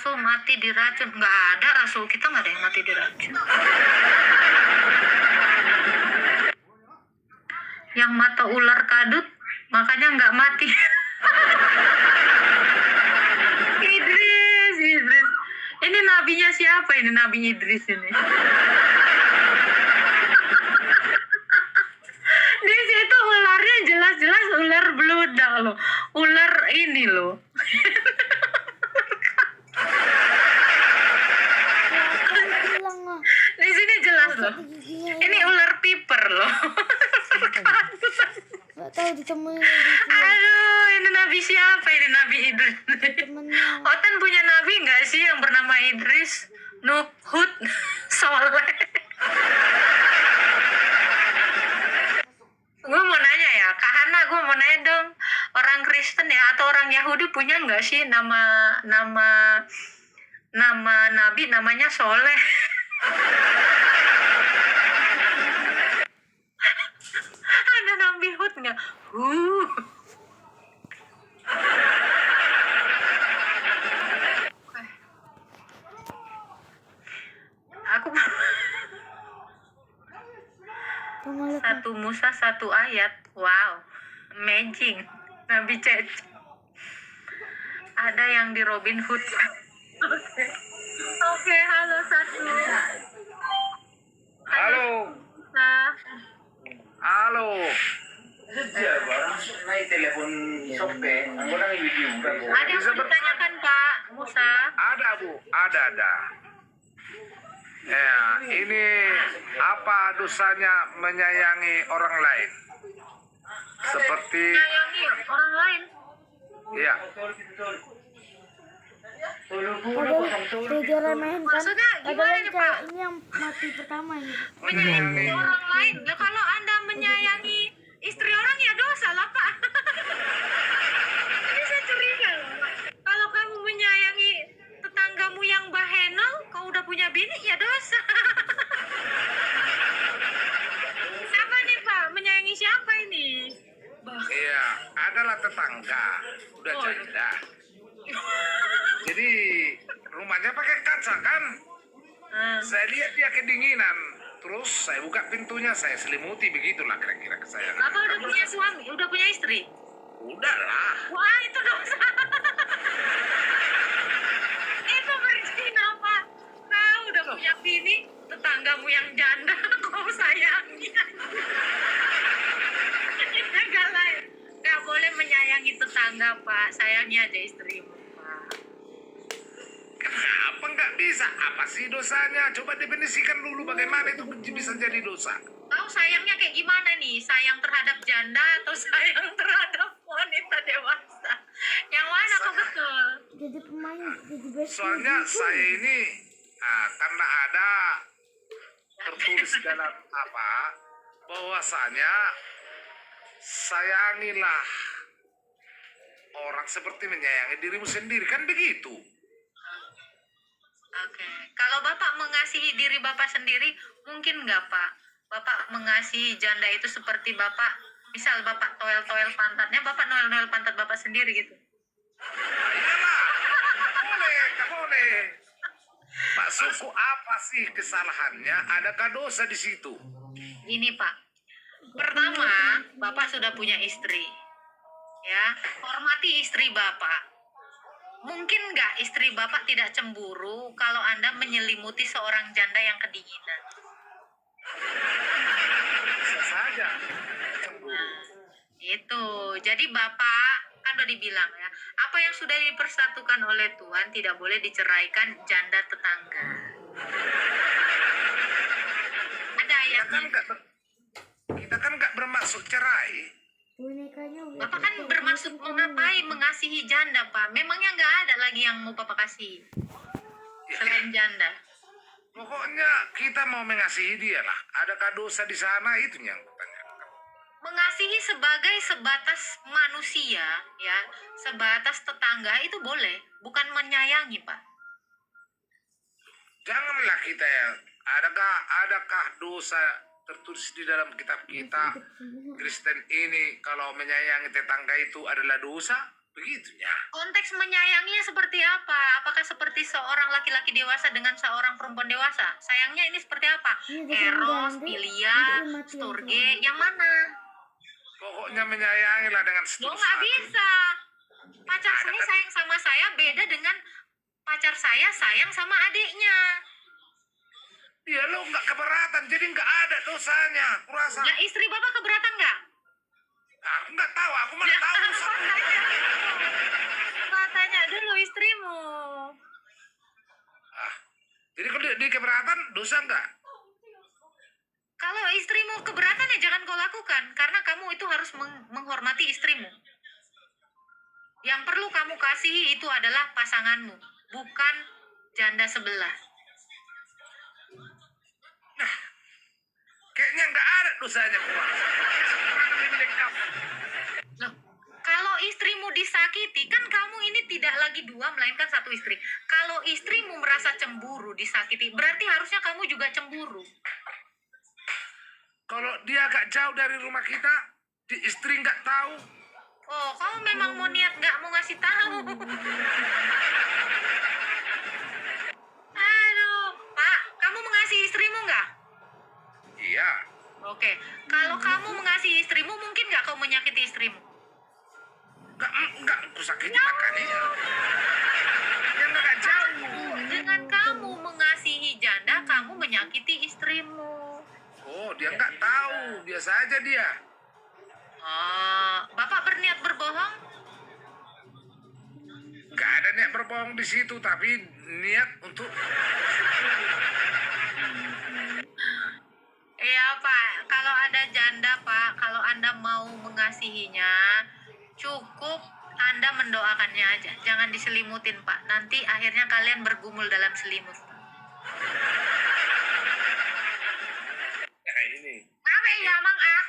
rasul mati diracun. Nggak ada, rasul kita nggak ada yang mati diracun. Yang mata ular kadut, makanya nggak mati. Idris. Ini nabinya siapa ini, Nabi Idris ini? Di situ ularnya jelas-jelas ular beludak loh. Ular ini loh. Di sini jelas loh. Ini ular piper loh. Gak tahu ditemenin. Aduh, ini nabi siapa ini, Nabi Idris? Temennya. Otan punya nabi nggak sih yang bernama Idris, Nuh, Hud, Soleh? Gue mau nanya ya, Kak Hana, gue mau nanya dong, orang Kristen ya atau orang Yahudi punya nggak sih nama nabi namanya Soleh? Ada Nabi Hud nggak? Aku Pemalut. 1 Musa 1 ayat. Wow, amazing. Nabi Cece. Ada yang di Robin Hood. Oke, halo satu. Halo, Nah, halo. ada yang mau ditanyakan Pak Musa? Ada Bu, ada. Ya, ini apa dosanya menyayangi orang lain? Seperti, Menyayangi orang lain. ya, Ada diremehin kan? Maksudnya Ada gimana yang nih, Pak? ini yang mati pertama ini. Menyayangi orang lain. Lah kalau Anda menyayangi istri orang ya dosa lah Pak. Ini saya curiga loh. Kalau kamu menyayangi tetanggamu yang bahenol, kau udah punya bini ya dosa. Apa nih Pak? Menyayangi siapa ini? iya, adalah tetangga, udah Oh, janda. Jadi rumahnya pakai kaca kan? Saya lihat dia kedinginan, terus saya buka pintunya, saya selimuti, begitulah kira-kira kesayangan. Apa udah punya suami? Udah punya istri? Udahlah. Wah, itu dosa. Itu berzina, Pak. Kau udah punya bini, tetanggamu yang janda, kau sayangi. Enggak lah. Nggak boleh menyayangi tetangga, Pak. Sayangi aja istrimu, Pak. Kenapa nggak bisa? Apa sih dosanya? Coba definisikan dulu bagaimana itu bisa jadi dosa. Tahu sayangnya kayak gimana nih? Sayang terhadap janda atau sayang terhadap wanita dewasa? Yang mana kok betul? Jadi pemain, jadi best. Soalnya saya ini karena ada tertulis dalam apa bahwasanya sayangilah orang seperti menyayangi dirimu sendiri, kan begitu. Oke, kalau Bapak mengasihi diri Bapak sendiri, mungkin nggak Pak? Bapak mengasihi janda itu seperti Bapak, misal Bapak toel-toel pantatnya, Bapak noel-noel pantat Bapak sendiri gitu. Iyalah, boleh. Maksudku apa sih kesalahannya? Adakah dosa di situ? Ini Pak, pertama Bapak sudah punya istri, ya, hormati istri Bapak. Mungkin nggak istri Bapak tidak cemburu kalau Anda menyelimuti seorang janda yang kedinginan? Bisa saja. Nah, itu. Jadi Bapak kan udah dibilang ya, apa yang sudah dipersatukan oleh Tuhan tidak boleh diceraikan janda tetangga. Ada ayatnya. Kita kan nggak bermaksud cerai. Bonekanya udah Bapak kan bermaksud mengapai mengasihi janda, Pak. Memangnya nggak ada lagi yang mau Bapak kasih selain janda? Pokoknya kita mau mengasihi dia lah. Adakah dosa di sana, itu yang kutanyakan. Mengasihi sebagai sebatas manusia, ya, sebatas tetangga itu boleh, bukan menyayangi, Pak. Janganlah kita ya. Adakah dosa tertulis di dalam kitab kita Kristen ini kalau menyayangi tetangga itu adalah dosa? Begitunya. Konteks menyayanginya seperti apa? Apakah seperti seorang laki-laki dewasa dengan seorang perempuan dewasa? Sayangnya ini seperti apa? Ini dia Eros, ganti, Filia, ini mati yang Storge, yang mana? Pokoknya menyayangi lah dengan Lo setulus nggak hati. bisa. Pacar saya sayang sama saya beda dengan pacar saya sayang sama adiknya. Ya lo nggak keberatan, jadi nggak ada dosanya. Kurasa. Nah, istri bapak keberatan nggak? Aku nggak tahu, aku mana tahu. Pak tanya dulu istrimu. Ah, jadi kalau dia keberatan, dosa nggak? Kalau istrimu keberatan ya jangan kau lakukan, karena kamu itu harus menghormati istrimu. Yang perlu kamu kasihi itu adalah pasanganmu, bukan janda sebelah. Kayaknya nggak ada dosanya. Loh, kalau istrimu disakiti, kan kamu ini tidak lagi dua, melainkan satu istri. Kalau istrimu merasa cemburu, disakiti, berarti harusnya kamu juga cemburu. Kalau dia agak jauh dari rumah kita, di istri nggak tahu. Oh, kamu memang mau niat nggak mau ngasih tahu. Aduh, Pak, kamu mengasihi istrimu nggak? Iya. Oke, kalau kamu mengasihi istrimu, mungkin nggak kau menyakiti istrimu? Nggak, aku sakiti makanya. Yang agak jauh. Dengan kamu mengasihi janda, kamu menyakiti istrimu. Oh, dia nggak tahu. Biasa aja dia. Bapak berniat berbohong? Nggak ada niat berbohong di situ, tapi niat untuk Iya Pak, kalau ada janda Pak, kalau Anda mau mengasihinya, cukup Anda mendoakannya aja. Jangan diselimutin Pak, nanti akhirnya kalian bergumul dalam selimut. kayak ini. Ngapain ya mang ah?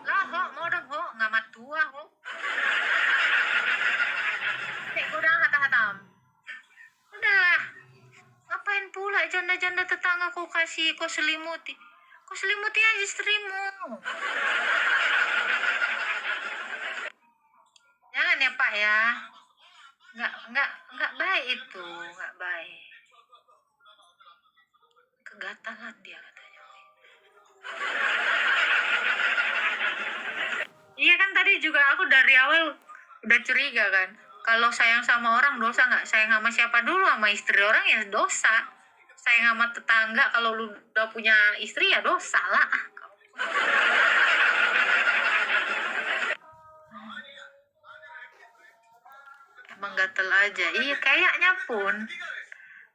Loh, ho, mau dong ho, ngamat tua ho. Nek kurang hata-hatam. Udahlah, ngapain pula janda-janda tetangga kau kasih, kau selimuti. Kau selimuti aja istrimu. Jangan ya Pak ya. Nggak baik itu, nggak baik. Kegatalan dia katanya. Iya kan tadi juga aku dari awal udah curiga kan. Kalau sayang sama orang dosa nggak? Sayang sama siapa dulu? Sama istri orang ya dosa. Sayang sama tetangga kalau lu udah punya istri ya dosa lah. Emang gatel aja. Iya kayaknya pun.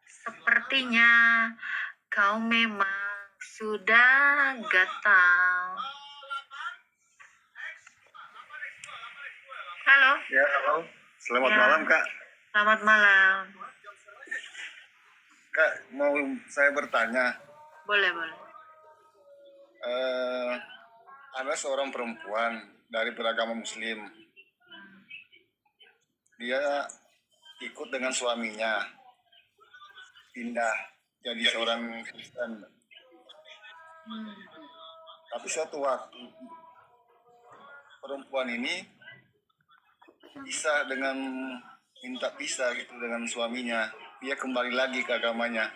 Sepertinya kau memang sudah gatal. Halo. Ya, halo. Selamat Ya. malam, Kak. Selamat malam. Kak, mau saya bertanya. Boleh, boleh. Ada seorang perempuan dari beragama Muslim. Dia ikut dengan suaminya pindah jadi seorang Kristen. Tapi suatu waktu perempuan ini bisa dengan minta pisah gitu dengan suaminya. Dia kembali lagi ke agamanya.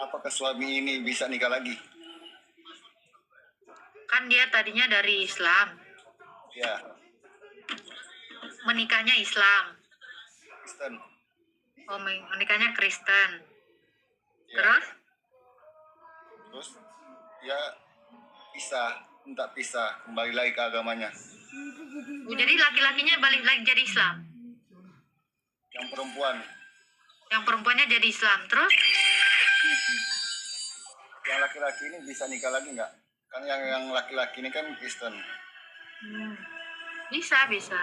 Apakah suami ini bisa nikah lagi? Kan dia tadinya dari Islam. Ya, Menikahnya Islam. Kristen. Oh, menikahnya Kristen. Ya. Terus? Terus ya minta pisah, kembali lagi ke agamanya. Jadi laki-lakinya balik lagi jadi Islam. Yang perempuan, Yang perempuannya jadi Islam. Terus? yang laki-laki ini bisa nikah lagi nggak? Kan yang laki-laki ini kan Kristen. Bisa, bisa.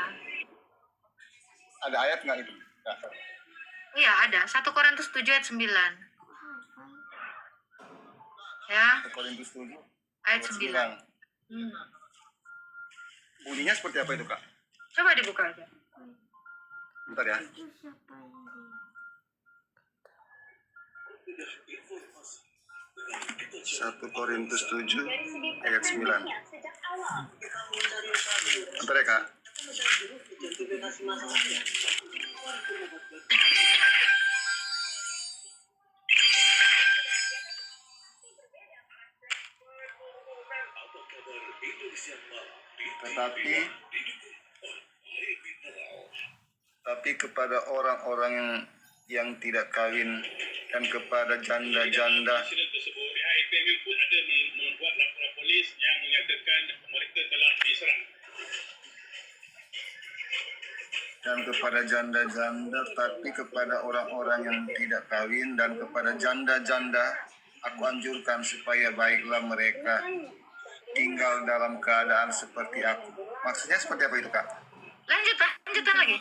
Ada ayat nggak itu? Nggak. Iya, ada. 1 Korintus 7 ayat 9. Ya, 1 Korintus 7 ayat 9. Bunyinya seperti apa itu, Kak? Coba dibuka aja. Bentar ya. Itu siapa ini? 1 Korintus 7 ayat 9. mereka. Tapi kepada orang-orang yang tidak kawin dan kepada janda-janda Insiden tersebut, pihak APM pun ada membuat laporan polis yang menyatakan mereka telah diserang. dan kepada janda-janda, tapi kepada orang-orang yang tidak kawin dan kepada janda-janda aku anjurkan supaya baiklah mereka tinggal dalam keadaan seperti aku. Maksudnya seperti apa itu, Kak? Lanjutan lagi.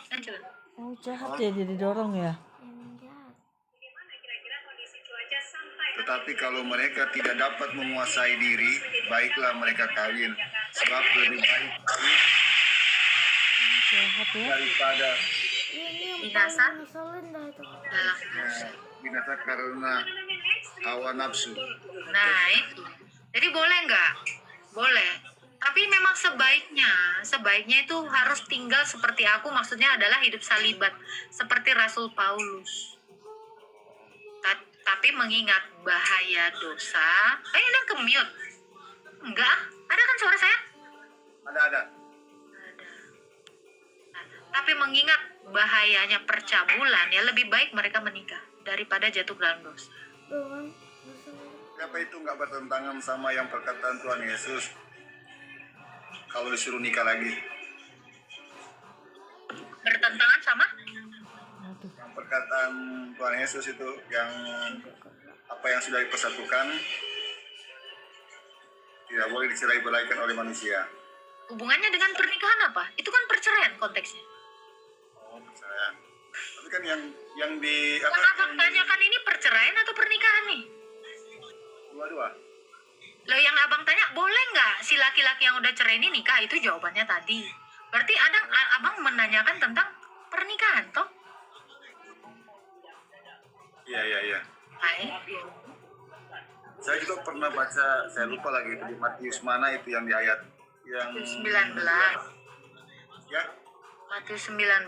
Oh, jahat ya, dia didorong ya. Tetapi kalau mereka tidak dapat menguasai diri, baiklah mereka kawin. Sebab lebih baik kawin Jahat ya. daripada Ini yang Binasa. paling ngeselin dah itu. Dalam. binasa karena hawa nafsu. Nah itu. Jadi boleh nggak? Boleh. Tapi memang sebaiknya itu harus tinggal seperti aku. Maksudnya adalah hidup salibat seperti Rasul Paulus. Tapi mengingat bahaya dosa. Ini ke-mute. Enggak. Ada kan suara saya? Ada. Nah, tapi mengingat bahayanya percabulan, ya lebih baik mereka menikah daripada jatuh dalam dosa. Dengan Kenapa itu nggak bertentangan sama yang perkataan Tuhan Yesus? Kalau disuruh nikah lagi, Bertentangan sama? yang perkataan Tuhan Yesus itu yang apa yang sudah dipersatukan tidak boleh dicerai belaikan oleh manusia. Hubungannya dengan pernikahan apa? Itu kan perceraian konteksnya. Oh, percaya. Tapi kan yang di Kan abang tanyakan ini perceraian atau pernikahan nih? dua-dua. Loh yang abang tanya, boleh nggak si laki-laki yang udah cerai ini nikah? Itu jawabannya tadi. Berarti abang menanyakan tentang pernikahan, toh? Iya. Baik. Saya juga pernah baca, saya lupa lagi itu di Matius mana itu yang di ayat yang 19. ya. Matius 19.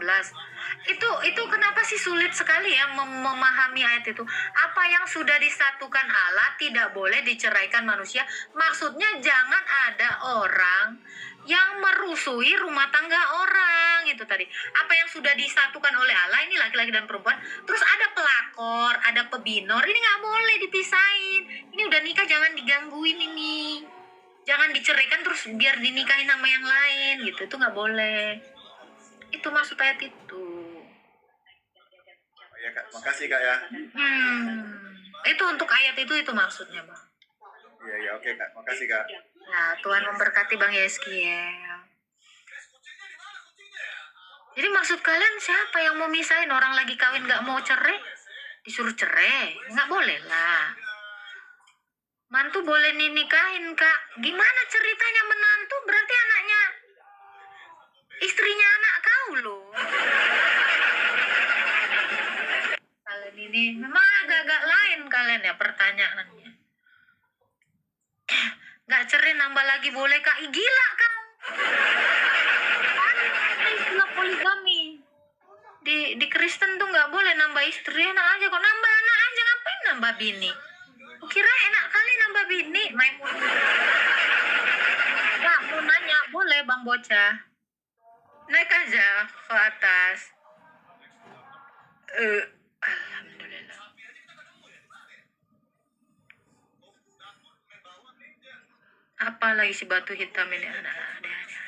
Itu kenapa sih sulit sekali ya memahami ayat itu? Apa yang sudah disatukan Allah tidak boleh diceraikan manusia. Maksudnya jangan ada orang yang merusui rumah tangga orang, itu tadi. Apa yang sudah disatukan oleh Allah, ini laki-laki dan perempuan. Terus ada pelakor, ada pebinor, ini nggak boleh dipisahin. Ini udah nikah, jangan digangguin ini. Jangan diceraikan terus biar dinikahin sama yang lain gitu. Itu nggak boleh. Itu maksud ayat itu. Oh, ya, Kak. Makasih, Kak ya. Itu untuk ayat itu maksudnya, Bang. Iya, oke, Kak. Makasih, Kak. Nah, Tuhan memberkati Bang Yeskiel. Jadi maksud kalian siapa yang mau misahin? Orang lagi kawin nggak mau cerai, disuruh cerai? Nggak boleh lah. Mantu boleh dinikahin, Kak. Gimana ceritanya menantu? Berarti anaknya istrinya anak kau loh. Kalian ini memang agak-agak lain kalian ya pertanyaannya. Nggak cerai nambah lagi boleh, Kak? Ih, gila kau. Ada istilah poligami. Di Kristen tuh nggak boleh nambah istri, enak aja kok nambah anak aja, ngapain nambah bini? Kira enak kali nambah bini, Maimun. Ya, mau nanya, boleh Bang Bocah. Naik aja ke atas. Alhamdulillah. Apa lagi si batu hitam ini? Ada aja.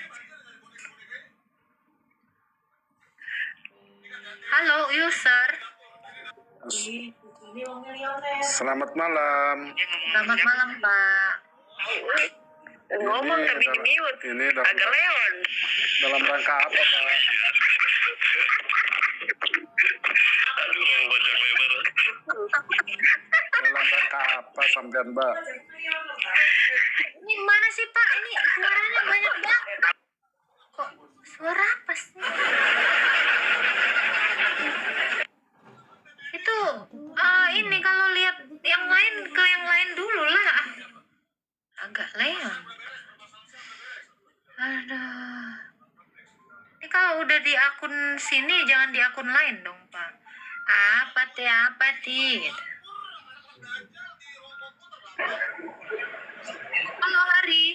Halo, user. Selamat malam. Selamat malam, Pak. Ngomong tapi di mute. Ini agak leon. Dalam rangka apa, Pak? Dalam rangka apa sampean, Mbak? Ini mana sih, Pak? Ini suaranya banyak banget. Kok suara apa sih? Itu ini kalau lihat yang lain ke yang lain dulu lah. Agak leon. Aduh. kalau udah di akun sini jangan di akun lain dong Pak. Apa ti gitu. Halo Hari.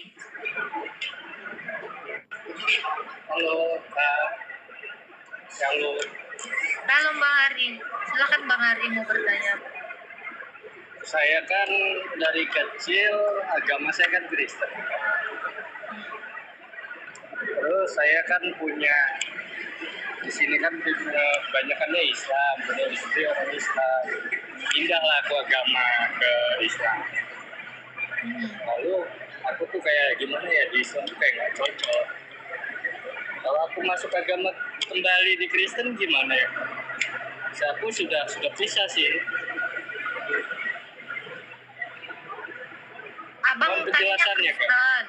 Halo, Kak. Halo. Halo Bang Hari. Silakan Bang Hari mau bertanya. Saya kan dari kecil agama saya kan Kristen. Terus saya kan punya di sini kan kebanyakannya Islam, punya istri orang Islam. Pindahlah aku agama ke Islam. Lalu aku tuh kayak gimana ya, di Islam tuh kayak nggak cocok. Kalau aku masuk agama kembali di Kristen gimana ya? Aku sudah pisah sih. Abang Mohon tadinya penjelasannya, Kak. Kristen.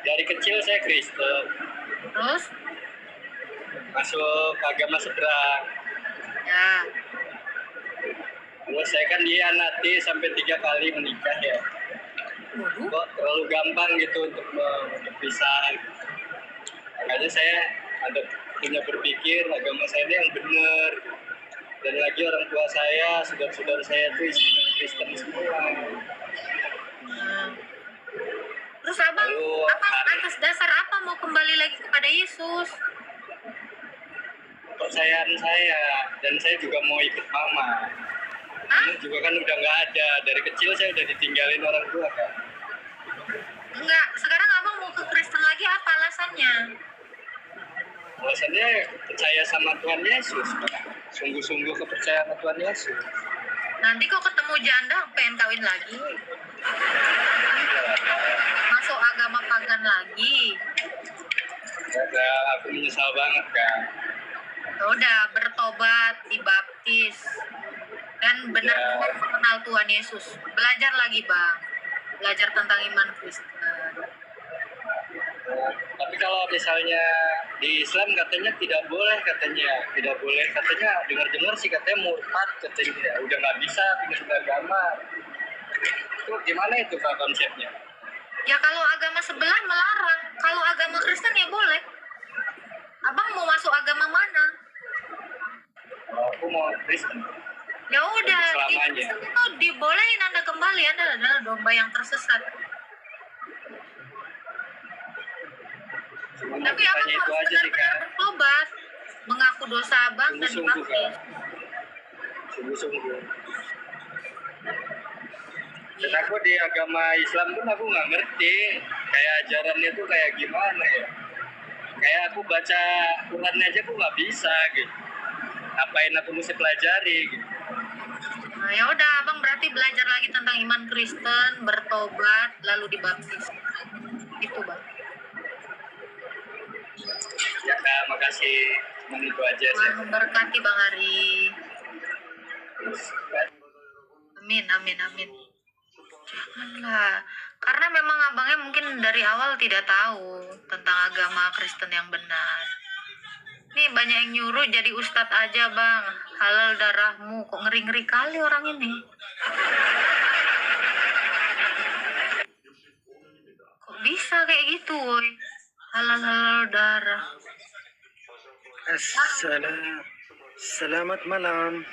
Dari kecil saya Kristen, Terus? masuk agama seberang. Ya. Terus saya kan dihianati sampai 3 kali menikah ya. Waduh. Kok terlalu gampang gitu untuk berpisah. Makanya saya ada punya berpikir agama saya ini yang benar. Dan lagi orang tua saya, saudara-saudara saya itu isinya Kristen semua. Hmm. Terus abang Lalu, atas dasar apa mau kembali lagi kepada Yesus? Kepercayaan saya, dan saya juga mau ikut mama. Hah? Ini juga kan udah nggak ada. Dari kecil saya udah ditinggalin orang tua kan. Enggak, sekarang abang mau ke Kristen lagi apa alasannya? Alasannya percaya sama Tuhan Yesus, Pak. Sungguh-sungguh kepercayaan sama Tuhan Yesus. Nanti kok ketemu janda pengen kawin lagi? Masuk agama pagan lagi? Ya, aku menyesal banget kan. Ya udah, bertobat, dibaptis, dan benar-benar mengenal Tuhan Yesus. Belajar lagi bang, belajar tentang iman Kristen. Tapi kalau misalnya di Islam katanya tidak boleh dengar-dengar sih katanya murtad katanya, udah nggak bisa pindah agama. Itu gimana itu Pak konsepnya? Ya kalau agama sebelah melarang, kalau agama Kristen ya boleh. Abang mau masuk agama mana? Aku mau Kristen. Ya udah, di Selamanya. Kristen itu dibolehin Anda kembali, Anda adalah domba yang tersesat. Cuma Tapi abang tanya itu harus aja sih benar-benar Kak. bertobat, mengaku dosa abang dan Sungguh-sungguh dibaptis. Kak. Sungguh-sungguh. Dan Iya. aku di agama Islam pun aku nggak ngerti kayak ajarannya tuh kayak gimana ya. Kayak aku baca Quran aja aku nggak bisa gitu. Apain aku mesti pelajari gitu. Nah, ya udah, abang berarti belajar lagi tentang iman Kristen, bertobat, lalu dibaptis. Itu bang. Ya Kak, makasih. Cuma itu aja sih. Tuhan memberkati Bang Ari. Amin, amin, amin. Janganlah. Karena memang abangnya mungkin dari awal tidak tahu tentang agama Kristen yang benar. Nih banyak yang nyuruh jadi ustadz aja bang. Halal darahmu. Kok ngeri-ngeri kali orang ini. Kok bisa kayak gitu woy. Halal darah. Selamat malam.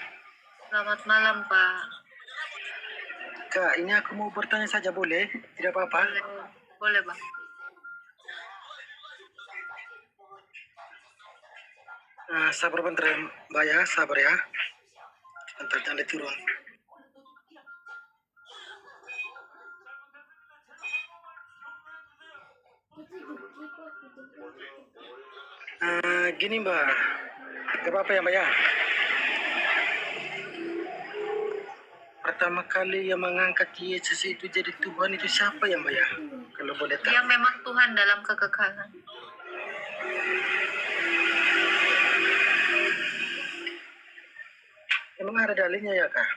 Selamat malam pak. Kak, ini aku mau bertanya saja boleh? Tidak apa-apa? Boleh, boleh bang. Sabar bentar ya, Mbak ya, sabar ya. Bentar, jangan diturun. Gini Mbak, gak apa-apa ya Mbak ya. Pertama kali yang mengangkat Yesus itu jadi Tuhan itu siapa ya Mbak ya? Kalau boleh tahu. Dia memang Tuhan dalam kekekalan. Emang ada dalilnya ya Kak?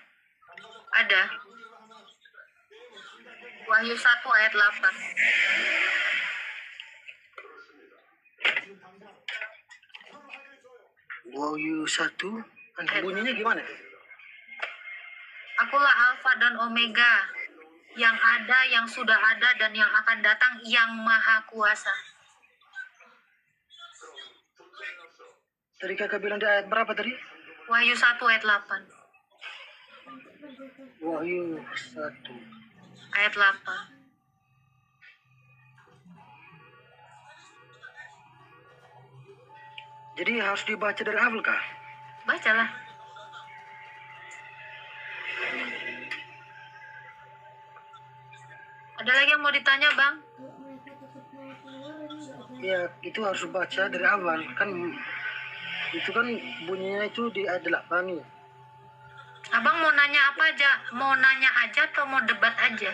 Ada. Wahyu 1 ayat 8. Wahyu 1, bunyinya gimana? Akulah Alfa dan Omega, yang ada, yang sudah ada, dan yang akan datang, yang maha kuasa. Tadi kakak bilang di ayat berapa tadi? Wahyu 1 ayat 8. Wahyu 1. Ayat 8. Jadi harus dibaca dari awal kah? Bacalah. Ada lagi yang mau ditanya, Bang? Ya, itu harus baca dari awal. Kan itu kan bunyinya itu di ayat 8 nih. Abang mau nanya apa aja? Mau nanya aja atau mau debat aja?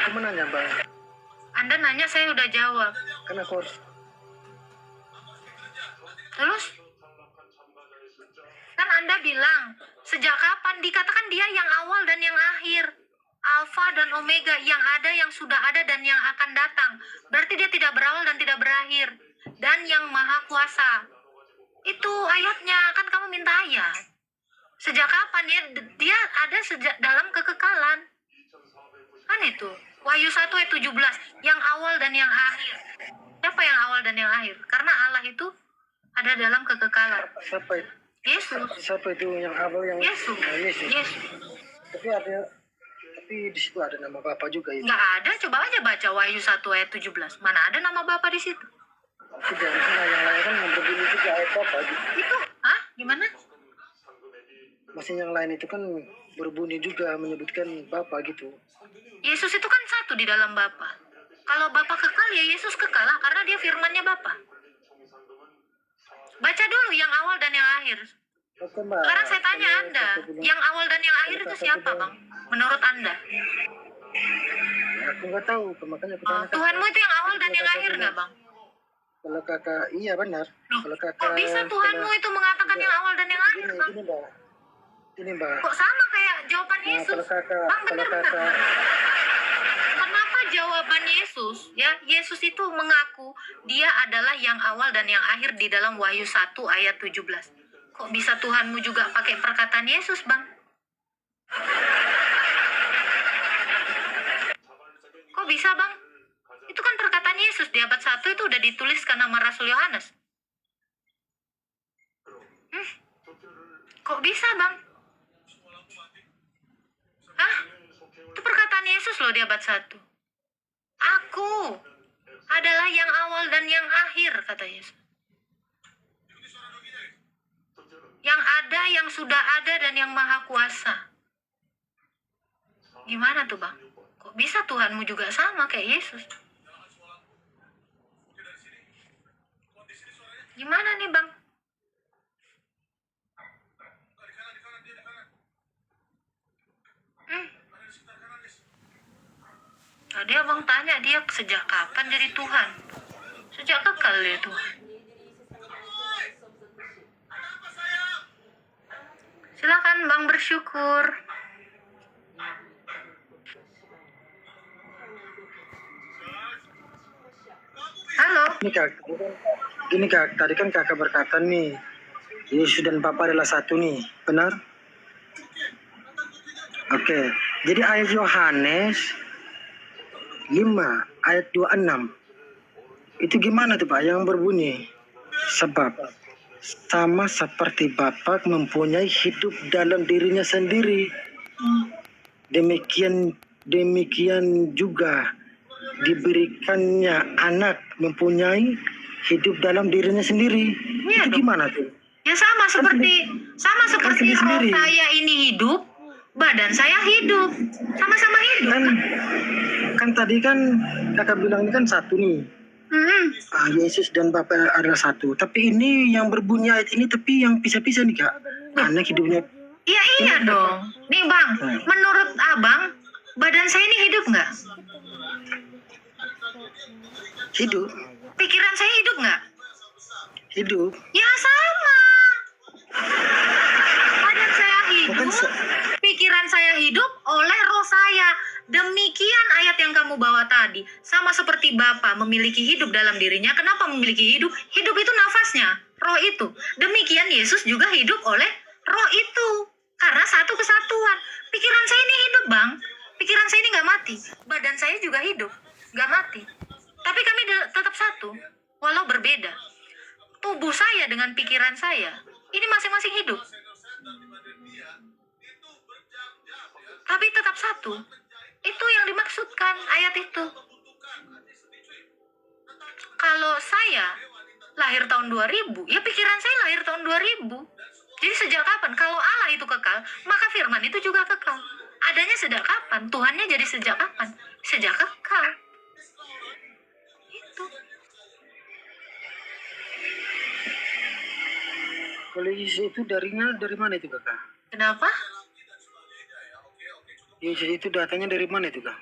Aku menanya, Bang. Anda nanya, saya udah jawab. Kan aku harus Terus? Kan Anda bilang, sejak kapan? Dikatakan dia yang awal dan yang akhir. Alfa dan Omega, yang ada, yang sudah ada, dan yang akan datang. Berarti dia tidak berawal dan tidak berakhir. Dan yang maha kuasa. Itu ayatnya, kan kamu minta ayat. Sejak kapan dia ada sejak dalam kekekalan. Kan itu. Wahyu 1 ayat 17. Yang awal dan yang akhir. Siapa yang awal dan yang akhir? Karena Allah itu ada dalam kekekalan. siapa itu? Yesus. Siapa itu yang awal yang Yesus. Yesus. Yesus. Tapi di situ ada nama Bapa juga itu. Nggak ada, coba aja baca Wahyu 1 ayat 17. Mana ada nama Bapa di situ? Itu dari sana yang lain kan yang berbunyi juga ayat Bapa gitu. Itu, hah? Gimana? Maksudnya yang lain itu kan berbunyi juga menyebutkan Bapa gitu. Yesus itu kan satu di dalam Bapa. Kalau Bapa kekal, ya Yesus kekal lah, karena dia firmannya Bapa. Baca dulu yang awal dan yang akhir. Oke, Mbak. Sekarang saya tanya Kalau Anda, kakak bilang- yang awal dan yang akhir itu siapa, Bang? Menurut Anda? Aku nggak tahu, makanya aku Oh, tanya. Tuhanmu itu yang awal dan yang akhir nggak, Bang? Kalau kakak, iya benar. Loh, Kalau kakak, kok bisa Tuhanmu itu mengatakan yang awal dan yang akhir, Bang? Gini, Mbak. Ini, Mbak. Kok sama kayak jawaban Nah, Yesus? kalau kakak, Bang, kalau benar. kakak, Kenapa jawaban Yesus? Ya, Yesus itu mengaku dia adalah yang awal dan yang akhir di dalam Wahyu 1 ayat 17. Kok bisa Tuhanmu juga pakai perkataan Yesus, Bang? Kok bisa, Bang? Itu kan perkataan Yesus di abad 1 itu udah dituliskan nama Rasul Yohanes. Kok bisa, Bang? Hah? Itu perkataan Yesus loh di abad 1. Aku adalah yang awal dan yang akhir, kata Yesus. Yang ada, yang sudah ada, dan yang maha kuasa. Gimana tuh, Bang? Kok bisa Tuhanmu juga sama kayak Yesus? Gimana nih, Bang? Tadi abang tanya dia sejak kapan jadi Tuhan? Sejak kekal dia Tuhan. Silakan Bang bersyukur. Halo. Gini kak, tadi kan kakak berkata nih, Yesus dan Bapa adalah satu nih, benar? Oke, jadi ayat Yohanes 5 ayat 26 itu gimana tuh Pak yang berbunyi? Sebab sama seperti Bapa mempunyai hidup dalam dirinya sendiri, demikian juga diberikannya anak mempunyai hidup dalam dirinya sendiri. Iya Itu dong. gimana tuh? Ya sama seperti roh sendiri. saya ini hidup, badan saya hidup, sama-sama hidup. Kan tadi kan kakak bilang ini kan satu nih. Yesus dan Bapa adalah satu. Tapi ini yang berbunyi ayat ini tapi yang pisah-pisah nih kak. Anak hidupnya Iya dong. Nih Bang, menurut Abang, badan saya ini hidup nggak? hidup, Pikiran saya hidup nggak? hidup. Ya sama. Badan saya hidup, Bukan pikiran saya hidup oleh roh saya. Demikian ayat yang kamu bawa tadi. Sama seperti Bapa memiliki hidup dalam dirinya. Kenapa memiliki hidup? Hidup itu nafasnya, roh itu. Demikian Yesus juga hidup oleh roh itu. Karena satu kesatuan. Pikiran saya ini hidup, Bang. Pikiran saya ini nggak mati. Badan saya juga hidup, nggak mati. Tapi kami tetap satu, walau berbeda. tubuh saya dengan pikiran saya. Ini masing-masing hidup. Tapi tetap satu. Itu yang dimaksudkan ayat itu. Kalau saya lahir tahun 2000, ya pikiran saya lahir tahun 2000. Jadi sejak kapan? Kalau Allah itu kekal, maka firman itu juga kekal. Adanya sejak kapan? Tuhannya jadi sejak kapan? Sejak kekal. Itu. Kalau Yesus itu dari mana itu kakak? Kenapa? Yesus itu datangnya dari mana itu kak?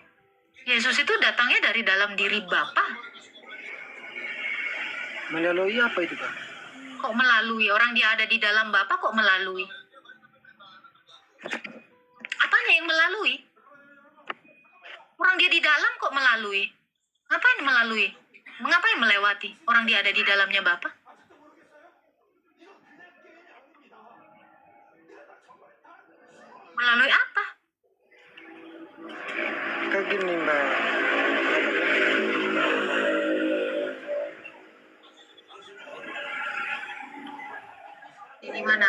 Yesus itu datangnya dari dalam diri Bapa. Melalui apa itu kak? Kok melalui? Orang dia ada di dalam Bapa kok melalui? Apanya yang melalui? Orang dia di dalam kok melalui? Ngapain melalui? Mengapain melewati? Orang dia ada di dalamnya Bapa? Melalui apa? Kayak gini mbak. Di mana?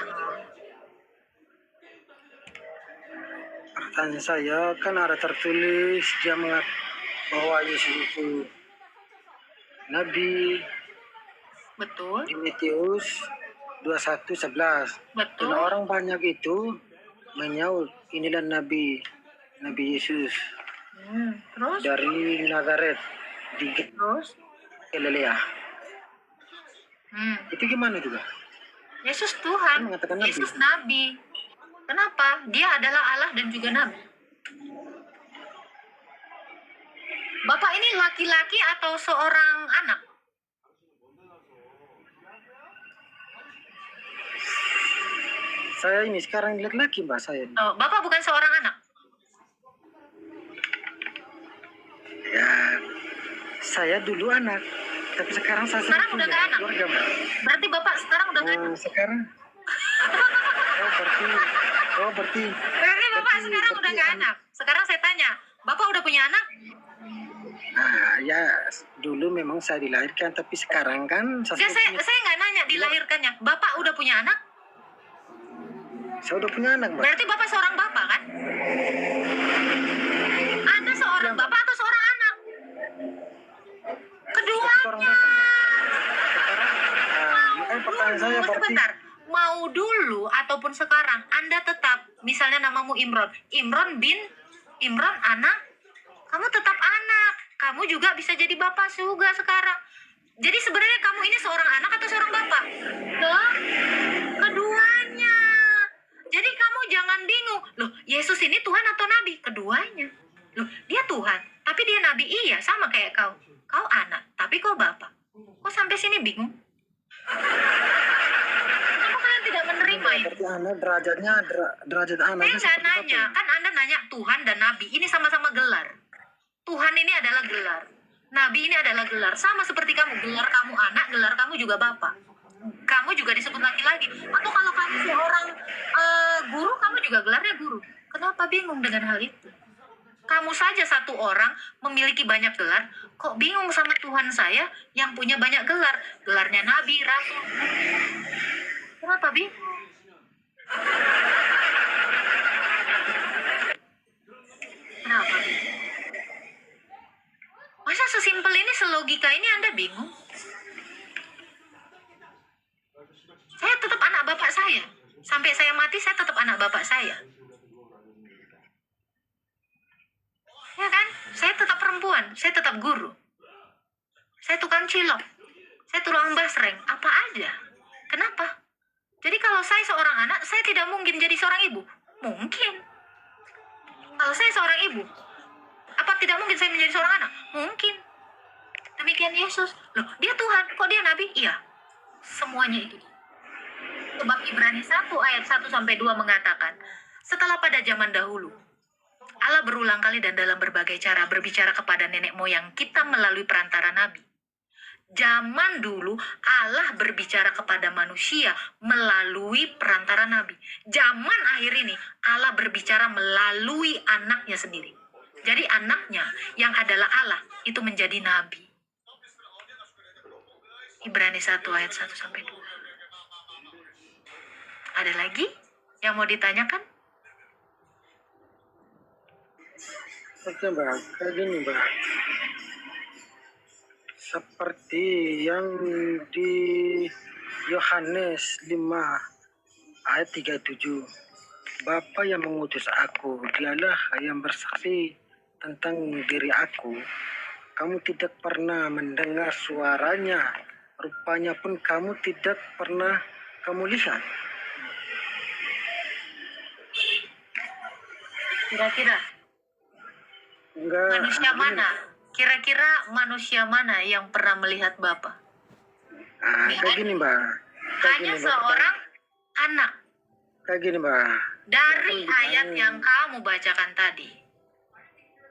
Pertanyaan saya kan ada tertulis dia mengatakan bahwa Yesus itu Nabi. Betul, Timotius 21:11. betul. Dan orang banyak itu menyaut inilah Nabi Yesus Terus, dari Nazaret di terus. Galilea. Itu gimana juga? Yesus Tuhan, Kan mengatakan Nabi. Yesus Nabi. Kenapa? Dia adalah Allah dan juga Nabi. Bapak ini laki-laki atau seorang anak? Saya ini sekarang laki-laki mbak saya. Oh, Bapak bukan seorang anak. Ya, saya dulu anak, tapi sekarang saya Sekarang sudah udah punya nggak anak? keluarga mbak. Berarti Bapak sekarang udah nggak anak. Sekarang berarti Berarti Bapak berarti- sekarang udah berarti nggak anak. anak. Sekarang saya tanya, Bapak udah punya anak? ya dulu memang saya dilahirkan, tapi sekarang kan Ya, saya nggak nanya dilahirkannya. Bapak udah punya anak? saya udah punya anak mbak. Berarti Bapak seorang bapak kan? Anda seorang bapak atau seorang anak? Keduanya. Seorang bapak mbak. Sekarang makanya pertanyaan saya Tunggu berarti sebentar. Mau dulu ataupun sekarang Anda tetap, misalnya namamu Imron. Imron bin Imron anak. Kamu tetap anak. Kamu juga bisa jadi bapak juga sekarang. Jadi sebenarnya kamu ini seorang anak atau seorang bapak? Loh, keduanya. Jadi kamu jangan bingung. Loh, Yesus ini Tuhan atau Nabi? Keduanya. Loh, dia Tuhan, tapi dia Nabi. Iya, sama kayak kau. Kau anak, tapi kau bapak. Kok sampai sini bingung? Kenapa kalian tidak menerima itu? berarti anak derajatnya derajat Saya anaknya nggak seperti nanya, apa? kan Anda nanya Tuhan dan Nabi. Ini sama-sama gelar. Tuhan ini adalah gelar. Nabi ini adalah gelar. Sama seperti kamu. Gelar kamu anak, gelar kamu juga bapak. Kamu juga disebut laki-laki. Atau kalau kamu seorang guru, kamu juga gelarnya guru. Kenapa bingung dengan hal itu? Kamu saja satu orang memiliki banyak gelar. Kok bingung sama Tuhan saya yang punya banyak gelar? Gelarnya Nabi, Rasul. Kenapa bingung? Kenapa bingung? Masa sesimpel ini, selogika ini Anda bingung? Saya tetap anak bapak saya. Sampai saya mati, saya tetap anak bapak saya. Ya kan? Saya tetap perempuan, saya tetap guru. Saya tukang cilok. Saya tukang basreng, apa aja. Kenapa? Jadi kalau saya seorang anak, saya tidak mungkin jadi seorang ibu. Mungkin. Kalau saya seorang ibu, apa tidak mungkin saya menjadi seorang anak? Mungkin. Demikian Yesus. Loh, dia Tuhan, kok dia Nabi? Iya. Semuanya itu. Sebab Ibrani 1 ayat 1-2 mengatakan, setelah pada zaman dahulu, Allah berulang kali dan dalam berbagai cara berbicara kepada nenek moyang kita melalui perantara Nabi. Zaman dulu Allah berbicara kepada manusia melalui perantara Nabi. Zaman akhir ini Allah berbicara melalui anaknya sendiri. Jadi anaknya yang adalah Allah itu menjadi Nabi. Ibrani 1 ayat 1 sampai 2. Ada lagi yang mau ditanyakan? Oke Mbak, kayak gini Mbak. Seperti yang di Yohanes 5 ayat 37. Bapa yang mengutus aku, dialah yang bersaksi tentang diri aku. Kamu tidak pernah mendengar suaranya, rupanya pun kamu tidak pernah kamu lihat. Kira-kira Enggak, manusia mana? Kira-kira manusia mana yang pernah melihat Bapa? kayak gini Mbak. Hanya seorang anak. Kayak gini Mbak. Dari ayat yang kamu bacakan tadi,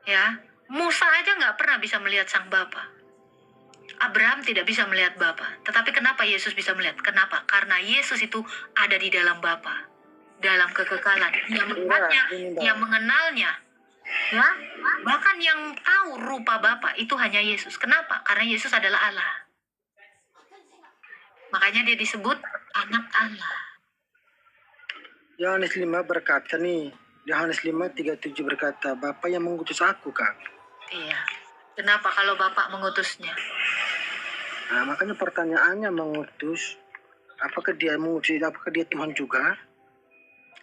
ya, Musa aja nggak pernah bisa melihat sang Bapa. Abraham tidak bisa melihat Bapa. Tetapi kenapa Yesus bisa melihat? Kenapa? Karena Yesus itu ada di dalam Bapa, dalam kekekalan. Dia melihatnya, dia mengenalnya. Ya, bahkan yang tahu rupa Bapa itu hanya Yesus. Kenapa? Karena Yesus adalah Allah. Makanya dia disebut anak Allah. Yohanes 5 berkata nih, Yohanes 5:37 berkata, Bapa yang mengutus aku, Kak. Iya. Kenapa kalau Bapak mengutusnya? Nah, makanya pertanyaannya mengutus, apakah dia mengutus, apakah dia Tuhan juga?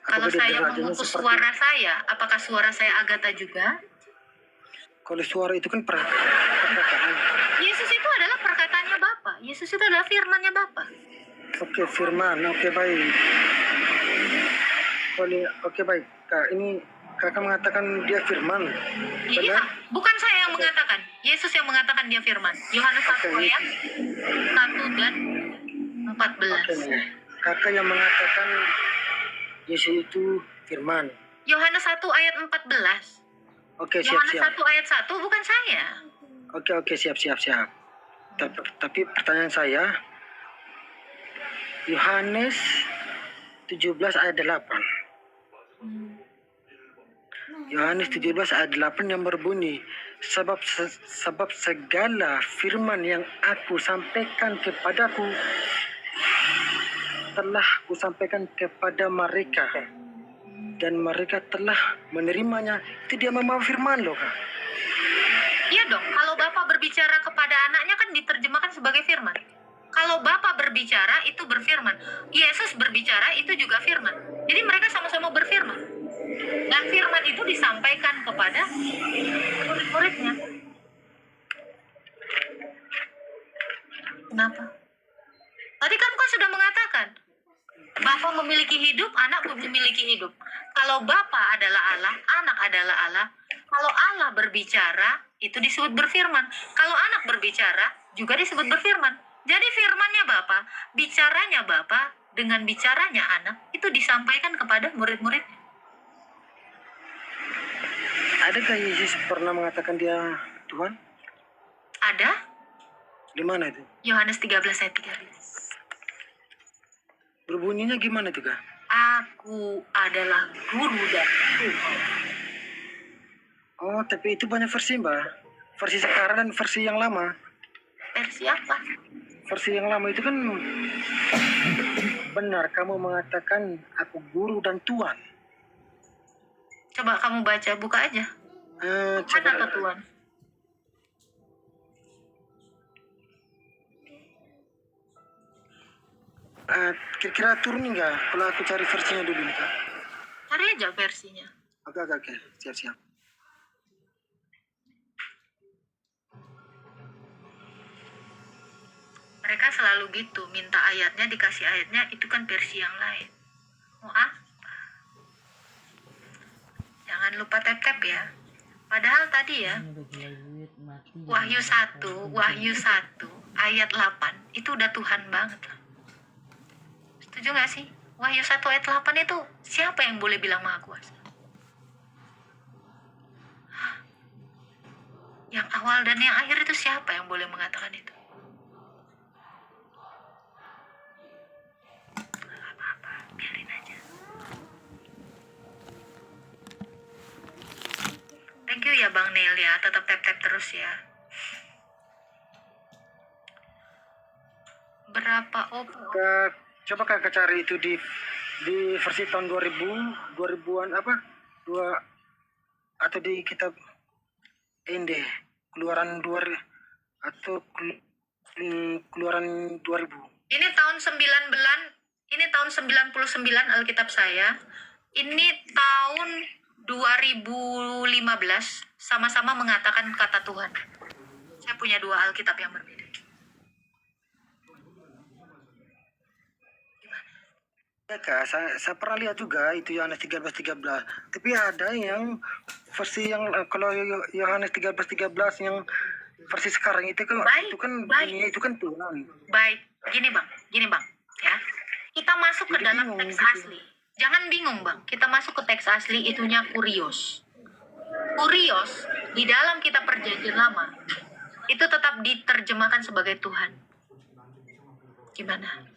Kalau Apakah dia saya derajatnya mengutus seperti- suara saya, apakah suara saya Agatha juga? Kalau suara itu kan perkataan. Yesus itu adalah perkataannya Bapa. Yesus itu adalah firmannya Bapa. Oke, firman. Oke, baik. Oke, baik. Kak, ini kakak mengatakan dia firman. Iya, bukan saya yang mengatakan. Yesus yang mengatakan dia firman. Yohanes 1 Oke. ayat 1 dan 14. Oke, nih. Kakak yang mengatakan Yesus itu firman. Yohanes 1 ayat 14. Oke, Yohanes siap-siap. 1 ayat 1 bukan saya. Oke, siap. Tapi pertanyaan saya, Yohanes 17 ayat 8. Yohanes 17 ayat 8 yang berbunyi, sebab segala firman yang aku sampaikan kepadaku telah kusampaikan kepada mereka dan mereka telah menerimanya. Itu dia membawa firman loh, Kak. Iya dong, kalau Bapak berbicara kepada anaknya kan diterjemahkan sebagai firman. Kalau Bapak berbicara itu berfirman. Yesus berbicara itu juga firman. Jadi mereka sama-sama berfirman. Dan firman itu disampaikan kepada murid-muridnya. Kenapa? Tadi kamu kan sudah mengatakan, Bapa memiliki hidup, anak pun memiliki hidup. Kalau Bapa adalah Allah, anak adalah Allah. Kalau Allah berbicara, itu disebut berfirman. Kalau anak berbicara, juga disebut berfirman. Jadi firmannya Bapa, bicaranya Bapa, dengan bicaranya anak, itu disampaikan kepada murid-murid. Adakah Yesus pernah mengatakan dia Tuhan? Ada? Di mana itu? Yohanes 13 ayat 13. Berbunyinya gimana itu, Kak? Aku adalah guru dan Tuhan. Oh, tapi itu banyak versi, Mbak. Versi sekarang dan versi yang lama. Versi apa? Versi yang lama itu kan benar kamu mengatakan aku guru dan Tuhan. Coba kamu baca, buka aja. Mana ke Tuhan? Kira-kira turun nggak kalau aku cari versinya dulu nih, Kak? Cari aja versinya. Oke. Siap. Mereka selalu gitu, minta ayatnya, dikasih ayatnya, itu kan versi yang lain. Mau apa? Jangan lupa tap-tap ya. Padahal tadi ya, Wahyu 1 ayat 8 itu udah Tuhan banget loh. Setuju gak sih? Wahyu 1 ayat 8 itu siapa yang boleh bilang Maha Kuasa? Hah? Yang awal dan yang akhir itu siapa yang boleh mengatakan itu? Apa-apa, biarin aja. Thank you ya Bang Neil ya, tetap tap-tap terus ya. Berapa? Oh, Coba kakak cari itu di versi tahun 2000-an apa? Atau di kitab ini deh, keluaran 2000 atau keluaran 2000. ini tahun 99 Alkitab saya. Ini tahun 2015 sama-sama mengatakan kata Tuhan. Saya punya 2 Alkitab yang berbeda. Ya kak, saya pernah lihat juga itu Yohanes 13:13. Tapi ada yang versi yang kalau Yohanes 13:13 yang versi sekarang itu kan Baik, itu kan baik. bunyinya itu kan Tuhan. Baik, gini bang, ya. Kita masuk ke Jadi dalam bingung teks gitu. asli. Jangan bingung bang, kita masuk ke teks asli, itunya kurios. Kurios di dalam kitab Perjanjian Lama itu tetap diterjemahkan sebagai Tuhan. Gimana?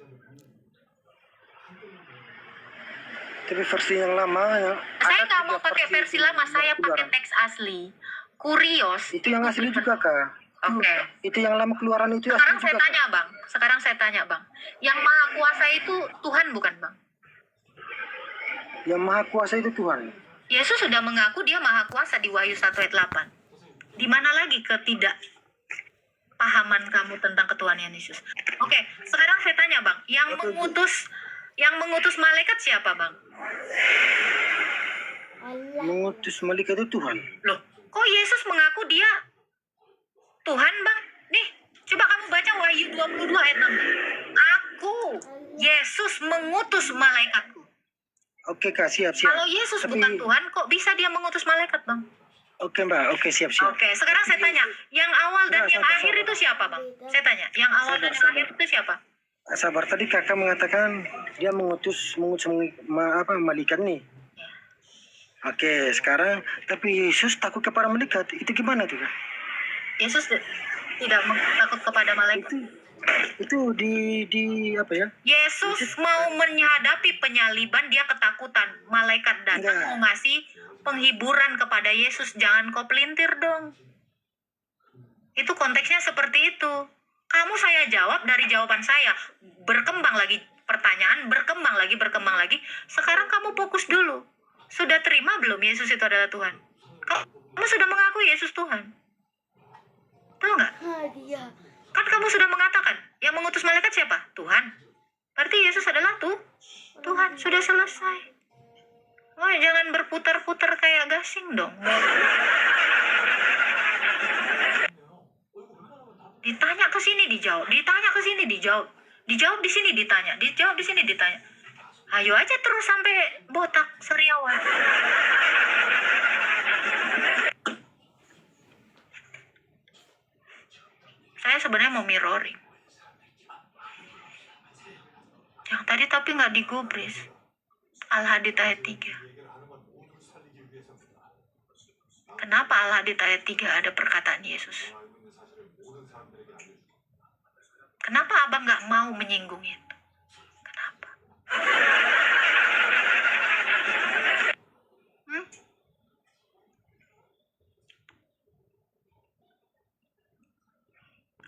Tapi versi yang lama ya. Saya ada nggak mau 3 pakai versi lama, saya pakai keluaran. teks asli. Kurios. Itu yang asli juga kak. Oke. Itu yang lama keluaran itu Sekarang asli saya juga. Kak. tanya bang, yang Maha Kuasa itu Tuhan bukan bang? Yang Maha Kuasa itu Tuhan. Yesus sudah mengaku dia Maha Kuasa di Wahyu 1 ayat 8. Di mana lagi ketidakpahaman kamu tentang ketuhanan Yesus? Oke, sekarang saya tanya bang, yang mengutus malaikat siapa bang? Allah. Mengutus malaikat itu Tuhan. Loh, kok Yesus mengaku dia Tuhan bang? Nih, coba kamu baca Wahyu 22 ayat 6. Aku, Yesus mengutus malaikatku. Oke kak, siap. Kalau Yesus Tapi- bukan Tuhan, kok bisa dia mengutus malaikat bang? Oke mbak, oke siap. Oke, sekarang saya tanya, yang awal dan Nah, yang sabar, akhir sabar. itu siapa bang? Saya tanya, yang awal dan yang Sabar. akhir itu siapa? Sabar, tadi kakak mengatakan dia mengutus malaikat nih. Oke, sekarang tapi Yesus takut kepada malaikat. Itu gimana tuh kak? Yesus tidak takut kepada malaikat. Itu di apa ya? Yesus mau menghadapi penyaliban, dia ketakutan. Malaikat datang Enggak. mau ngasih penghiburan kepada Yesus. Jangan kau pelintir dong. Itu konteksnya seperti itu. Kamu saya jawab dari jawaban saya. Berkembang lagi pertanyaan, berkembang lagi. Sekarang kamu fokus dulu. Sudah terima belum Yesus itu adalah Tuhan? Kamu sudah mengaku Yesus Tuhan? Tahu nggak? Hadiah. Kan kamu sudah mengatakan, yang mengutus malaikat siapa? Tuhan. Berarti Yesus adalah Tuhan. Sudah selesai. Oh, jangan berputar-putar kayak gasing dong. Ditanya ke sini dijawab, ditanya ke sini dijawab. Dijawab di sini ditanya, dijawab di sini ditanya. Ayo aja terus sampai botak seriawan. Saya sebenarnya mau mirroring. Yang tadi tapi nggak digubris. Al-Hadid ayat 3. Kenapa Al-Hadid ayat 3 ada perkataan Yesus? Kenapa abang nggak mau menyinggung itu? Kenapa?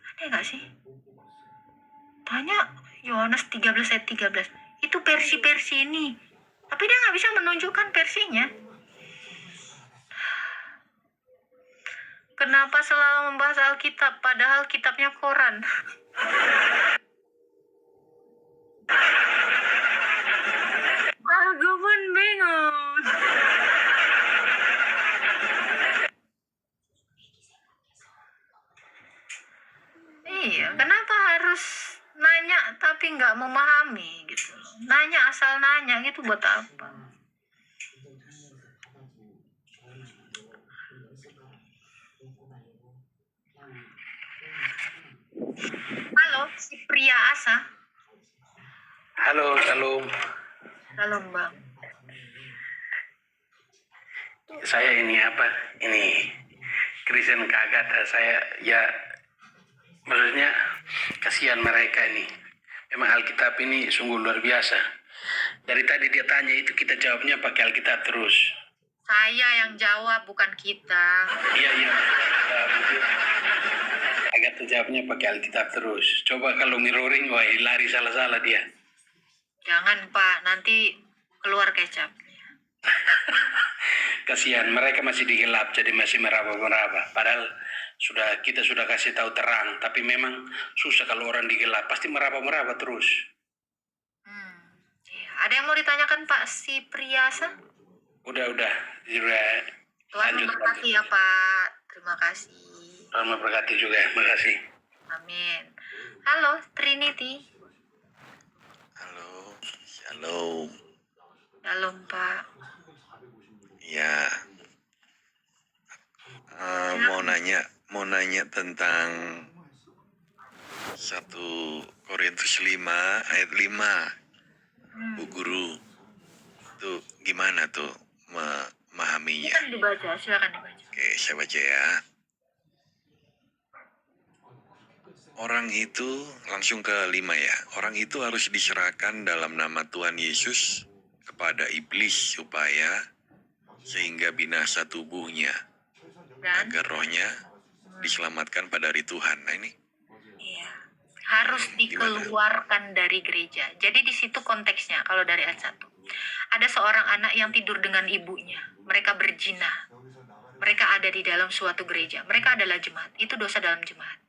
Ada nggak sih? Tanya Yohanes 13 ayat 13. Itu versi ini. Tapi dia nggak bisa menunjukkan versinya. Kenapa selalu membahas Alkitab padahal kitabnya koran? Aku pun bingung. Iya, kenapa harus nanya tapi nggak memahami gitu? Nanya asal nanya gitu buat apa? Halo, si pria Asa. Halo, Shalom. Halo, Bang. Saya ini Kristen kaget. Saya ya maksudnya kasihan mereka ini. Memang Alkitab ini sungguh luar biasa. Dari tadi dia tanya itu kita jawabnya pakai Alkitab terus. Saya yang jawab bukan kita. Iya. Agak tuh jawabnya pakai Alkitab terus. Coba kalau mirroring, wah lari salah-salah dia. Jangan Pak, nanti keluar kecap. Kasihan, mereka masih digelap, jadi masih meraba-meraba. Padahal kita sudah kasih tahu terang, tapi memang susah kalau orang digelap, pasti meraba-meraba terus. Iya. Ada yang mau ditanyakan Pak si Priasa? Udah. Tuhan Lanjut. memberkati ya Pak. Terima kasih. Tuhan memberkati juga, makasih. Amin. Halo Trinity. Halo, shalom. Shalom Pak. Ya, mau nanya tentang 1 Korintus 5 ayat 5. Bu Guru, itu gimana tuh memahaminya? Silakan dibaca, silakan dibaca. Oke, saya baca ya. Orang itu, langsung ke 5 ya. Orang itu harus diserahkan dalam nama Tuhan Yesus kepada iblis supaya sehingga binasa tubuhnya Dan agar rohnya diselamatkan pada hari Tuhan. Nah ini iya, harus dikeluarkan dari gereja. Jadi di situ konteksnya kalau dari ayat 1. Ada seorang anak yang tidur dengan ibunya. Mereka berzina. Mereka ada di dalam suatu gereja. Mereka adalah jemaat. Itu dosa dalam jemaat.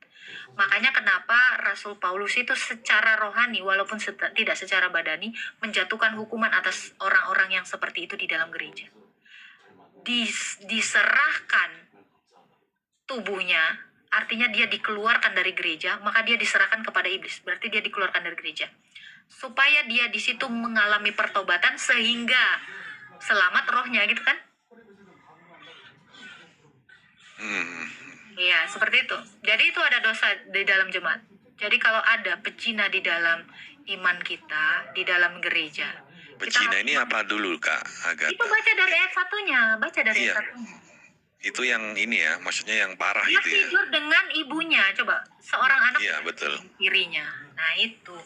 Makanya kenapa Rasul Paulus itu secara rohani walaupun tidak secara badani menjatuhkan hukuman atas orang-orang yang seperti itu di dalam gereja. Diserahkan tubuhnya, artinya dia dikeluarkan dari gereja, maka dia diserahkan kepada iblis. Berarti dia dikeluarkan dari gereja. Supaya dia di situ mengalami pertobatan sehingga selamat rohnya gitu kan? Iya, seperti itu. Jadi itu ada dosa di dalam jemaat. Jadi kalau ada pecina di dalam iman kita, di dalam gereja. pecina ini apa dulu Kak Agatha? Itu baca dari ayat 1-nya, baca dari Iya. ayat 1-nya. Itu yang ini ya, maksudnya yang parah Dia itu ya. tidur dengan ibunya, coba seorang anak Iya, betul. tirinya. Nah itu.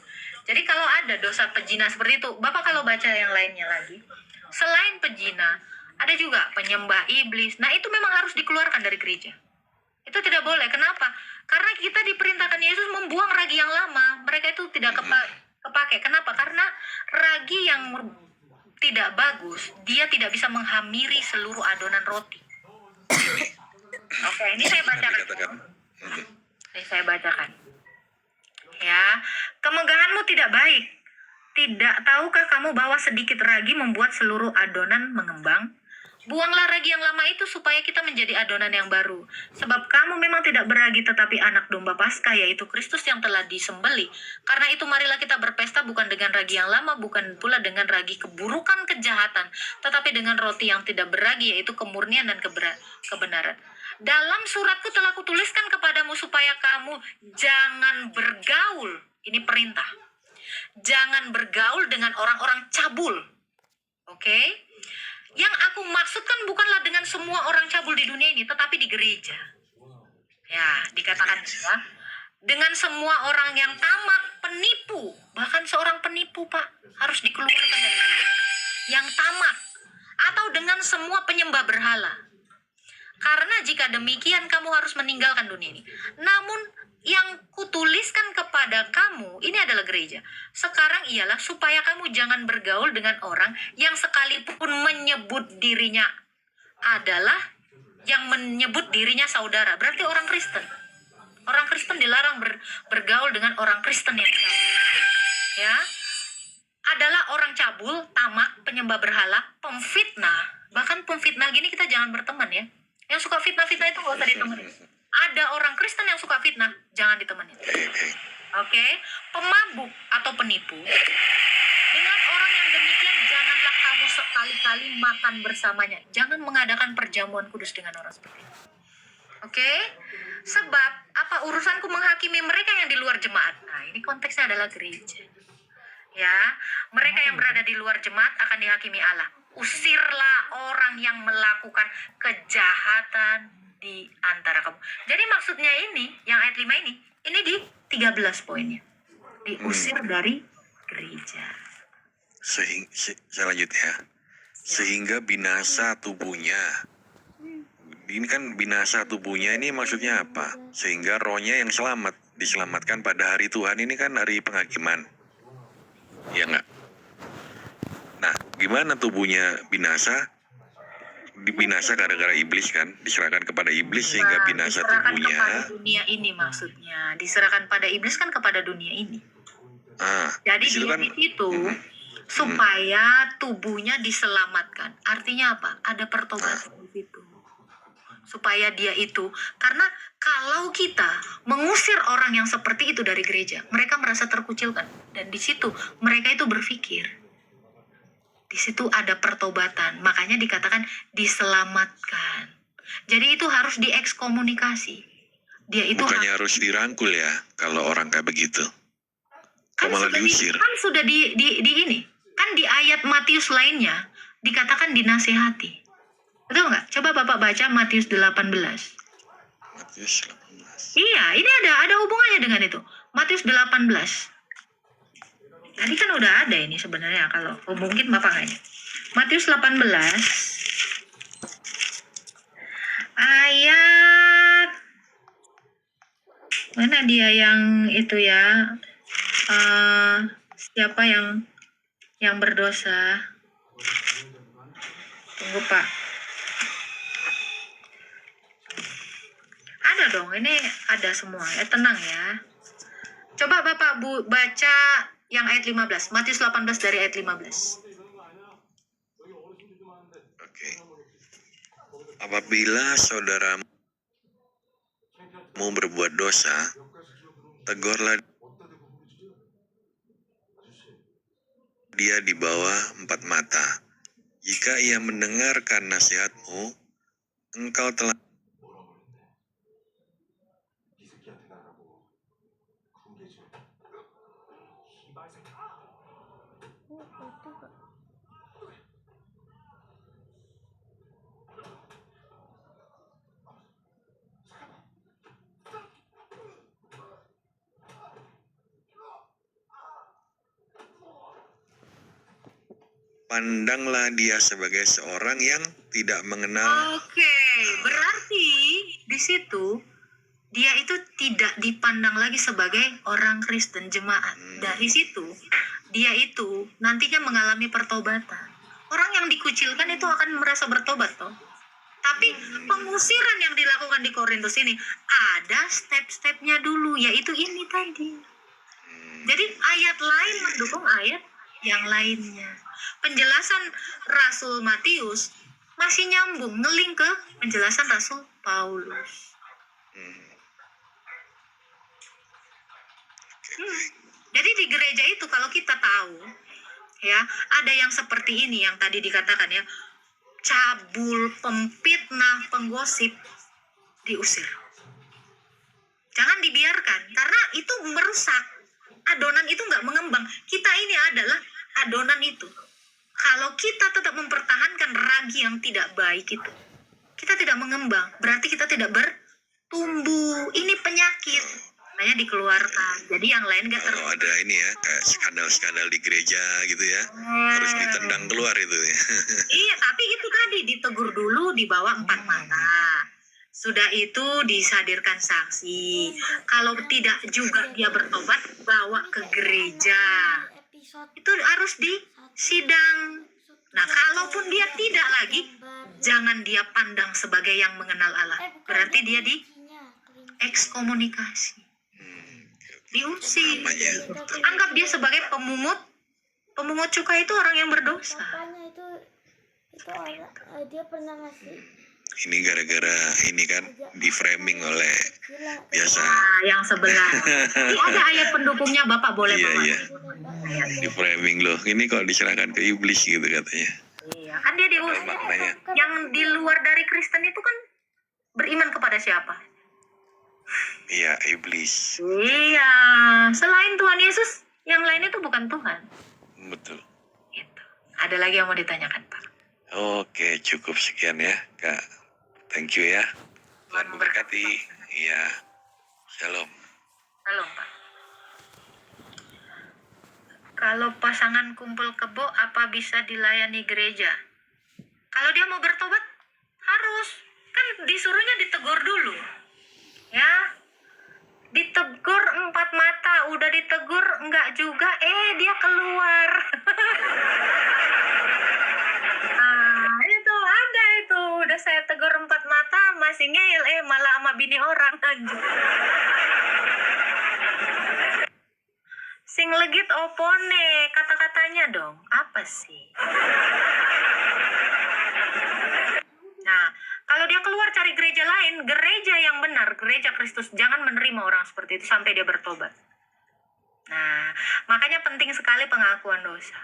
Jadi kalau ada dosa pezina seperti itu, Bapak kalau baca yang lainnya lagi, selain pezina, ada juga penyembah iblis. Nah itu memang harus dikeluarkan dari gereja. Itu tidak boleh. Kenapa? Karena kita diperintahkan Yesus membuang ragi yang lama. Mereka itu tidak kepake. Kenapa? Karena ragi yang tidak bagus, dia tidak bisa menghamiri seluruh adonan roti. Oke, ini saya bacakan. Dikatakan. Ini saya bacakan. Ya, kemegahanmu tidak baik. Tidak tahukah kamu bahwa sedikit ragi membuat seluruh adonan mengembang? Buanglah ragi yang lama itu supaya kita menjadi adonan yang baru. Sebab kamu memang tidak beragi tetapi anak domba Paskah, yaitu Kristus yang telah disembelih. Karena itu marilah kita berpesta bukan dengan ragi yang lama, bukan pula dengan ragi keburukan kejahatan, tetapi dengan roti yang tidak beragi, yaitu kemurnian dan kebenaran. Dalam suratku telah kutuliskan kepadamu supaya kamu jangan bergaul. Ini perintah. Jangan bergaul dengan orang-orang cabul. Oke? Yang aku maksudkan bukanlah dengan semua orang cabul di dunia ini, tetapi di gereja. Ya, dikatakan ya, dengan semua orang yang tamak, penipu, bahkan seorang penipu, Pak, harus dikeluarkan dari gereja. Yang tamak, atau dengan semua penyembah berhala. Karena jika demikian kamu harus meninggalkan dunia ini. Namun yang kutuliskan kepada kamu, ini adalah gereja. Sekarang ialah supaya kamu jangan bergaul dengan orang yang sekalipun menyebut dirinya adalah yang menyebut dirinya saudara. Berarti orang Kristen. Orang Kristen dilarang bergaul dengan orang Kristen yang cabul. Ya, adalah orang cabul, tamak, penyembah berhala, pemfitnah. Bahkan pemfitnah gini kita jangan berteman ya. Yang suka fitnah-fitnah itu gak usah ditemenin. Ada orang Kristen yang suka fitnah, jangan ditemenin. Oke? Pemabuk atau penipu. Dengan orang yang demikian, janganlah kamu sekali-kali makan bersamanya. Jangan mengadakan perjamuan kudus dengan orang seperti itu. Oke? Sebab, apa urusanku menghakimi mereka yang di luar jemaat? Nah, ini konteksnya adalah gereja. Ya, mereka yang berada di luar jemaat akan dihakimi Allah. Usirlah orang yang melakukan kejahatan di antara kamu. Jadi maksudnya ini, yang ayat 5 ini di 13 poinnya. Diusir dari gereja. Saya lanjut ya. Sehingga binasa tubuhnya Ini kan binasa tubuhnya ini maksudnya apa? Sehingga rohnya yang selamat, diselamatkan pada hari Tuhan ini kan hari penghakiman. Ya nggak? Nah, gimana tubuhnya binasa? Binasa gara-gara iblis kan? Diserahkan kepada iblis sehingga Nah, binasa diserahkan tubuhnya. kepada dunia ini maksudnya. Diserahkan pada iblis kan kepada dunia ini. Jadi Di situ dia kan di situ supaya tubuhnya diselamatkan. Artinya apa? Ada pertobatan di situ. Supaya dia itu, karena kalau kita mengusir orang yang seperti itu dari gereja, mereka merasa terkucilkan. Dan di situ mereka itu berpikir, di situ ada pertobatan. Makanya dikatakan diselamatkan. Jadi itu harus diekskomunikasi. Dia itu bukannya harus dirangkul ya kalau orang kayak begitu. Kok malah sudah diusir? kan sudah di ini. Kan di ayat Matius lainnya dikatakan dinasehati. Betul nggak? Coba Bapak baca Matius 18. Matius 18. Iya, ini ada hubungannya dengan itu. Matius 18. Tadi kan udah ada ini sebenarnya kalau mungkin Bapak nggak ingat. Matius 18 ayat mana dia yang itu ya? Siapa yang berdosa? Tunggu Pak. Ada dong, ini ada semua ya, tenang ya. Coba Bapak baca yang ayat 15, Matius 18 dari ayat 15. Oke. Apabila saudaramu berbuat dosa, tegurlah dia di bawah 4 mata. Jika ia mendengarkan nasihatmu, engkau telah pandanglah dia sebagai seorang yang tidak mengenal. Oke, berarti di situ dia itu tidak dipandang lagi sebagai orang Kristen jemaat. Dari situ dia itu nantinya mengalami pertobatan. Orang yang dikucilkan itu akan merasa bertobat toh. Tapi pengusiran yang dilakukan di Korintus ini ada step-stepnya dulu, yaitu ini tadi. Jadi ayat lain mendukung ayat yang lainnya. Penjelasan Rasul Matius masih nyambung, ngeling ke penjelasan Rasul Paulus. Jadi di gereja itu kalau kita tahu, ya ada yang seperti ini yang tadi dikatakan ya, cabul, pemfitnah, penggosip, diusir. Jangan dibiarkan, karena itu merusak. Adonan itu nggak mengembang. Kita ini adalah adonan itu. Kalau kita tetap mempertahankan ragi yang tidak baik itu, kita tidak mengembang. Berarti kita tidak bertumbuh. Ini penyakit. Makanya dikeluarkan. Jadi yang lain nggak Kalau ada ini ya, kayak skandal-skandal di gereja gitu ya, harus ditendang keluar itu ya. Iya, tapi itu tadi ditegur dulu di bawah 4 mata. Sudah itu disadirkan saksi. Kalau tidak juga dia bertobat, bawa ke gereja. Itu harus disidang. Nah, kalaupun dia tidak lagi, jangan dia pandang sebagai yang mengenal Allah. Berarti dia diekskomunikasi. Diusir. Anggap dia sebagai pemungut. Pemungut cukai itu orang yang berdosa. Papanya itu orang dia pernah ngasih Ini gara-gara ini kan di framing oleh biasa Nah, yang sebelah. Ini ada ayat pendukungnya, Bapak boleh bawa. iya di framing loh. Ini kok diserahkan ke iblis gitu katanya. Iya, kan dia diusir. Maknanya Yang di luar dari Kristen itu kan beriman kepada siapa? iya iblis. Iya, selain Tuhan Yesus, yang lain itu bukan Tuhan. Betul. Gitu. Ada lagi yang mau ditanyakan, Pak? Oke, cukup sekian ya, Kak. Thank you ya. Tuhan memberkati. Iya. Shalom. Halo, Pak. Kalau pasangan kumpul kebo, apa bisa dilayani gereja? Kalau dia mau bertobat, harus. Kan disuruhnya ditegur dulu. Ya. Ditegur 4 mata, udah ditegur enggak juga, dia keluar. Itu ada itu, udah saya tegur 4 mata, masih ngeyel, malah sama bini orang, anjir. Sing legit opone, kata-katanya dong, apa sih? Nah, kalau dia keluar cari gereja lain, gereja yang benar, gereja Kristus, jangan menerima orang seperti itu sampai dia bertobat. Nah, makanya penting sekali pengakuan dosa.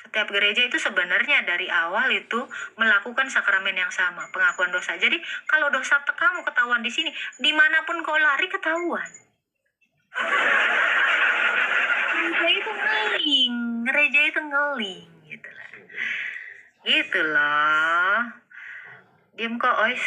Setiap gereja itu sebenarnya dari awal itu melakukan sakramen yang sama, pengakuan dosa. Jadi kalau dosa kamu ketahuan di sini, dimanapun kau lari ketahuan. Gereja itu ngeling, gitu lah. Gitu loh. Diem kok, Ois.